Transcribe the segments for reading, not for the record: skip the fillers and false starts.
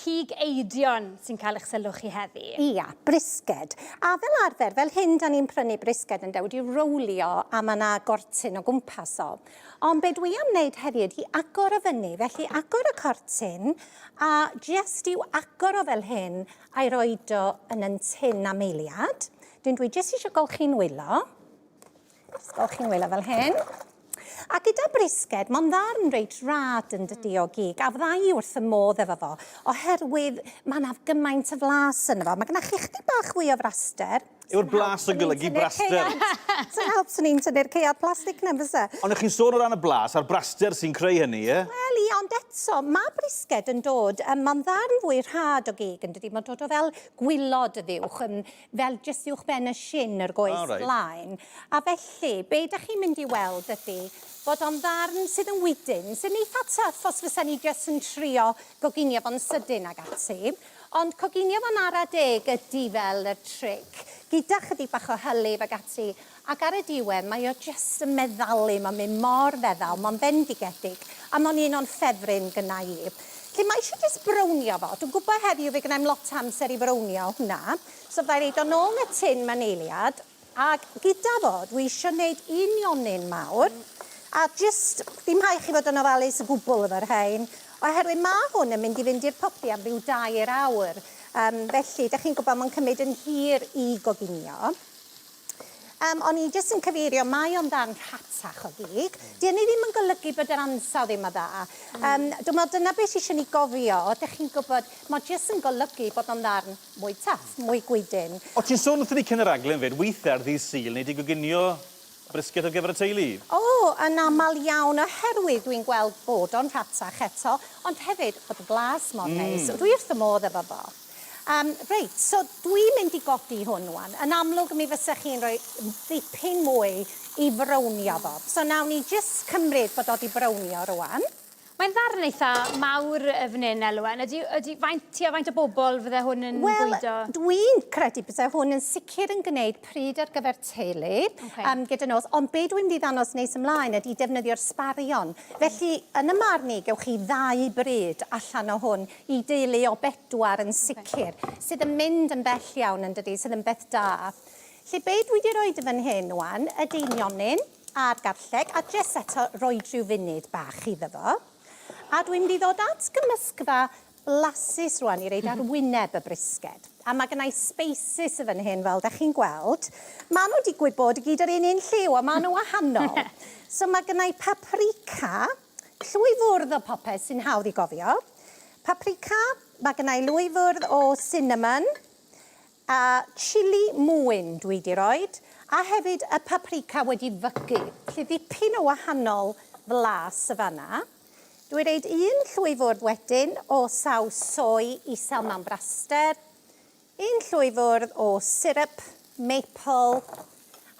cig eidion sy'n cael eich sylw chi heddi. Ia, brisged. A fel arfer, fel hyn da ni'n prynu brisged yn dewid i rowlio a mae yna gortyn o gwmpas o. Ond be dwi am wneud heddiw ydi agor o fyny, felly agor y cortyn a jyst i'w agor o fel hyn a'i roed o yn yn tin am eiliad. Dwi jyst eisiau golchi'n wylo. Golchi'n wylo fel hyn. A gyda brisged, mae'n ddarn reit rad yn dydi o gig, a fydda i wrth y modd efo fo, oherwydd mae'n af gymaint y flas yn efo. Mae gennych chi chydig bach fwy o fraster. Yw'r blas yn golygu braster? Sy'n help sy'n ni'n tynnu'r ceuad plastig na, fysa? Ond ych chi'n sôn o ran y blas a'r braster sy'n creu hynny, ie? Wel, ie, ond eto, mae brisged yn dod, mae'n ddarn fwy rhad o gig yn dydi. Mae'n dod o fel gwylod y ddiwch, fel jyst uwch ben y shin yr goes blaen. A felly, be ydych chi'n mynd i weld ydy, bod o'n ddarn sydd yn wydyn, sy'n eitha tuff os fysa ni jyst yn trio goginio fo'n sydyn ag ati. Ond coginio fo'n ara deg ydy fel y tric. Gyda chydig bach o hylif ag ati. Ac ar y diwedd, mae o jyst yn meddalu, mae'n mynd mor feddal, mae'n fendigedig. A mae'n un o'n ffefryn gyda i. Lle mae eisiau jyst brownio fo. Dwi'n gwybod heddiw fe gyda'n lot amser i brownio hwnna. So fydda i reid o'n ôl y tin mewn eiliad. Ac gyda fo, dwi eisiau gwneud unionyn mawr. A jyst, dim hai chi fod yn ofalus y gwbl efo'r rhain. Oherwydd mae hwn yn mynd i fynd i'r popi am ryw 2 awr. Felly, ydych chi'n gwybod mae'n cymryd yn hir i goginio. O'n i jyst yn cyfeirio, mae o'n ddarn rhatach o gig. Di hynny ddim yn golygu bod yr ansawdd ddim o dda. Dwi'n meddwl dyna beth eisiau ni gofio. Ydych chi'n gwybod, mae jyst yn golygu bod o'n ddarn mwy taff, mwy gwydyn. O, ti'n sôn wrthyn ni cyn yr raglen fyd, weithiau ar ddydd Sul, neu di goginio brisged ar gyfer y teulu? O, yn aml iawn oherwydd dwi'n gweld bod o'n rhatach eto, ond hefyd bod y blas mor neis. Dwi wrth y modd efo fo. Reit, so dwi'n mynd i godi hwn wan. Yn amlwg mi fysa chi'n rhoi dipyn mwy i brownio fo. So nawn ni jyst cymryd bod o di brownio rwan. Mae'n ddarn eitha mawr fan hyn, Elwen. Faint o bobl fydde hwn yn bwydo? Wel, dwi'n credu bydde hwn yn sicr yn gwneud pryd ar gyfer teulu gyda nos. Ond be dwi'n mynd i ddanos nes ymlaen ydy defnyddio'r sbarion. Felly, yn y marn i, gewch chi 2 bryd allan o hwn i deulu o 4 yn sicr, sydd yn mynd yn bell iawn yn dydi, sydd yn beth da. Felly, be dwi wedi rhoi fan hyn wan, ydy unionyn a'r garlleg, a jyst eto rhoi rhyw funud bach iddo fo. A dwi'n mynd i ddod at gymysgfa blasus rwan i reid ar wyneb y brisged. A mae gennau spaces y fan hyn fel da chi'n gweld. Maen nhw digwydd bod i gyd ar un lliw a maen nhw wahanol. So mae gennau paprika, llwy fwrdd o popeth sy'n hawdd i gofio. Paprika, mae gennau llwy fwrdd o cinnamon, a chili mwyn dwi wedi roed, a hefyd y paprika wedi fygu. Felly ddipyn o wahanol flas y fanna. Dwi'n reid 1 llwy fwrdd wedyn o saws soi isel mewn braster, 1 llwy fwrdd o syrup maple,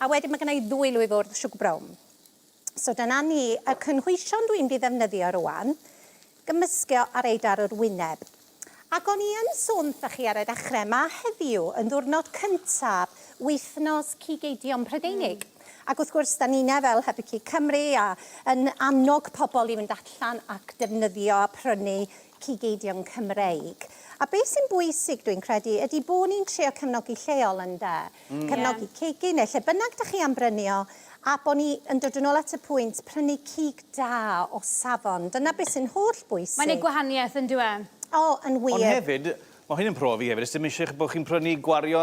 a wedyn mae gennau 2 llwy fwrdd siwgr brown. So dyna ni, y cynhwysion dwi'n mynd i ddefnyddio rwan, gymysgio a reid ar yr wyneb. Ac o'n i yn sôn wrthych chi ar y dechrau, mae heddiw yn ddiwrnod cyntaf wythnos cigeidion Prydeinig. Ac wrth gwrs, da ni'n fel Hybucu Cymru a yn annog pobl i fynd allan ac defnyddio a prynu cigeidion Cymreig. A beth sy'n bwysig dwi'n credu ydy bod ni'n trio cefnogi lleol ynde. Cefnogi cegin neu lle bynnag da chi am brynio, a bod ni yn dod yn ôl at y pwynt prynu cig da o safon. Dyna beth sy'n holl bwysig. Mae'n ei gwahaniaeth yn dwi? O, yn wir. Ond hefyd, mae hyn yn profi hefyd, ysdim eisiau bod chi'n prynu gwario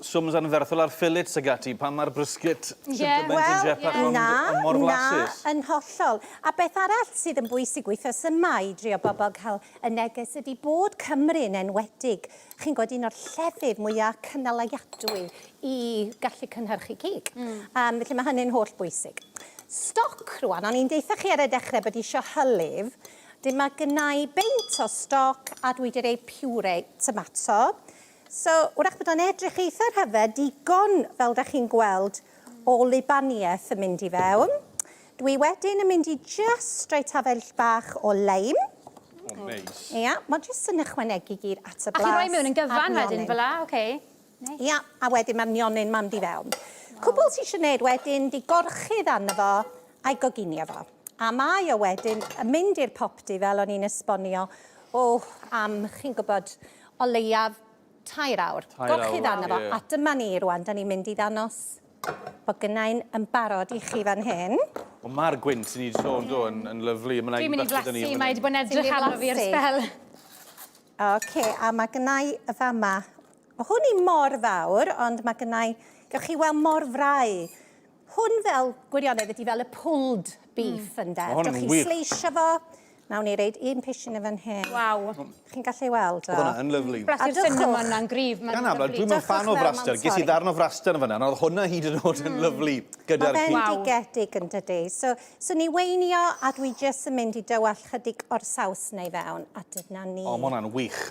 swms anferthol ar fillets ag ati pan mae'r brisket mor flasus. Yn hollol. A beth arall sydd yn bwysig wythnos yma i drio bobl cael y neges ydy bod Cymru'n enwedig. Chi'n gweld un o'r llefydd mwyaf cynaliadwy i gallu cynhyrchu cig. Felly mae hynny'n holl bwysig. Stoc rwan, o'n i'n deitha chi ar y dechrau bod eisiau hylif. Mae gynnau beint o stoc a dwi wedi rhoi piwre tomato. So, wrach bod o'n edrych eitha rhyfedd, digon, fel da chi'n gweld, o Libaniaeth yn mynd i fewn. Dwi wedyn yn mynd i just rhoi tafell bach o leim. O, neis. Ia, mae just yn ychwanegu gyd at y blas. A chi'n rhoi mewn yn gyfan wedyn fel la, oce. Ia, a wedyn mae'r nionyn mam di fewn. Cwbl sy'n eisiau gwneud wedyn di gorchudd arno fo a'i goginio fo. A mae o wedyn yn mynd i'r popdi fel o'n i'n esbonio chi'n gwybod, o leiaf 2 awr. Tair Gowch chi awr, ddanno fo. ie. A dyma ni rwan, da ni'n mynd i ddanos bod gynnau'n yn barod i chi fan hyn. O, mae'r gwynt sy'n ni wedi sôn do yn lyflu. Dwi'n mynd i blasu, mae wedi bod yn edrych arno fi ar blasu. sbel. Oce, a mae gynnau y fama. O hwn i mor fawr, ond mae gynnau, gewch chi weld mor frau. Hwn fel gwirionedd ydy fel y pulled beef ynde. Ma' hwn yn Gewch chi wych. sleisio fo. Nawn ni reid un pishin yn fan hyn. Waw. Chi'n gallu weld o? Oedd hwnna yn lyflu. Blasu'r dwchwch. cinnamon na'n gryf. Gan amla, dwi'n mynd fan o Dwchwch fel fraster. mewn Ges i torri. ddarn o fraster yn fanna, ond oedd hwnna hyd yn oed yn lyflu gyda'r Mae fe'n cyd. digedig yn dydi. So ni weinio a dwi jyst yn mynd i dywall chydig o'r saws neu fewn. A dyna ni. O, mae hwnna'n wych.